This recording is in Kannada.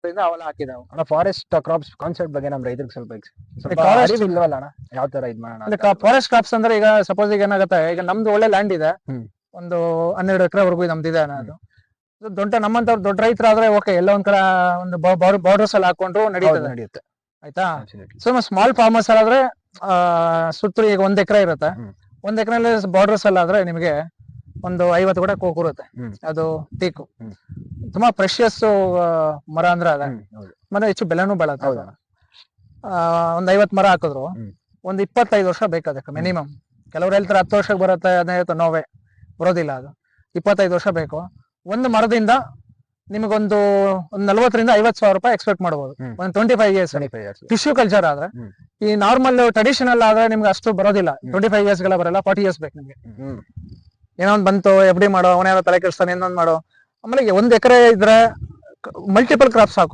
ಅವೆಲ್ಲ ಹಾಕಿದಾವೆ. ಅಣ್ಣ ಫಾರೆಸ್ಟ್ ಕ್ರಾಪ್ಸ್ ಕಾನ್ಸೆಪ್ಟ್ ಬಗ್ಗೆ ನಮ್ಮ ರೈತರಿಗೆ ಸ್ವಲ್ಪ ಫಾರೆಸ್ಟ್ ಅರಿವು ಇಲ್ವಲ್ಲ ಅಣ್ಣ, ಯಾವ ತರ ಇದ್ ಮಾಡೋಣ ಅಂತ? ಫಾರೆಸ್ಟ್ ಕ್ರಾಪ್ಸ್ ಅಂದ್ರೆ ಈಗ ಸಪೋಸ್ ಈಗ ಏನಾಗುತ್ತೆ, ಈಗ ನಮ್ದು ಒಳ್ಳೆ ಲ್ಯಾಂಡ್ ಇದೆ, ಒಂದು 12 ಎಕರೆವರೆಗೂ ನಮ್ದಿದೆ ಅನ್ನೋದು. ನಮ್ಮಂತವ್ರು ದೊಡ್ಡ ರೈತರಾದ್ರೆ ಓಕೆ, ಎಲ್ಲ ಒಂದ್ ಕಡೆ ಒಂದು ಬಾರ್ಡರ್ಸ್ ಅಲ್ಲಿ ಹಾಕೊಂಡು ನಡೆಯುತ್ತೆ. ಆಯ್ತಾ. ಸೊ ಸ್ಮಾಲ್ ಫಾರ್ಮರ್ಸ್ ಆದ್ರೆ ಸುತ್ತಲೂ ಈಗ 1 ಎಕರೆ ಇರುತ್ತೆ, 1 ಎಕರೆಲ್ಲಿ ಬಾರ್ಡರ್ಸ್ ಅಲ್ಲಿ ಆದ್ರೆ ನಿಮಗೆ ಒಂದು 50 ಕೂಡ ಕೂರುತ್ತೆ. ಅದು ಟೀಕು ತುಂಬಾ ಪ್ರೆಷಿಯಸ್ ಮರ ಅಂದ್ರೆ ಅದ, ಮತ್ತೆ ಹೆಚ್ಚು ಬೆಲೆನೂ ಬೆಳತ್ತೆ. ಒಂದ್ 50 ಮರ ಹಾಕಿದ್ರು ಒಂದ್ 25 ವರ್ಷ ಬೇಕು ಅದಕ್ಕೆ ಮಿನಿಮಮ್. ಕೆಲವ್ರು ಹೇಳ್ತಾರೆ 10 ವರ್ಷಕ್ಕೆ ಬರುತ್ತೆ, 15 ನೋವೇ ಬರೋದಿಲ್ಲ, ಅದು 25 ವರ್ಷ ಬೇಕು. ಒಂದು ಮರದಿಂದ ನಿಮಗೊಂದು 40 ರಿಂದ 50 ಸಾವಿರ ರೂಪಾಯಿ ಎಕ್ಸ್ಪೆಕ್ಟ್ ಮಾಡಬಹುದು ಒಂದು 25 ಇಯರ್ಸ್. ಟಿಶ್ಯೂ ಕಲ್ಚರ್ ಆದ್ರೆ, ಈ ನಾರ್ಮಲ್ ಟ್ರೆಡಿಷನಲ್ ಆದ್ರೆ ನಿಮ್ಗೆ ಅಷ್ಟು ಬರೋದಿಲ್ಲ, 25 ಇಯರ್ಸ್ ಗೆಲ್ಲ ಬರಲ್ಲ, 40 ಇಯರ್ಸ್ ಬೇಕು ನಿಮ್ಗೆ. ಏನೋ ಒಂದು ಬಂತು ಎಫ್ ಡಿ ಮಾಡೋ, ಅವನೇನೋ ತಲೆ ಕೆಡಿಸ್ತಾನೆ, ಇನ್ನೊಂದು ಮಾಡೋ. ಆಮೇಲೆ 1 ಎಕರೆ ಇದ್ರೆ ಮಲ್ಟಿಪಲ್ ಕ್ರಾಪ್ಸ್ ಹಾಕು.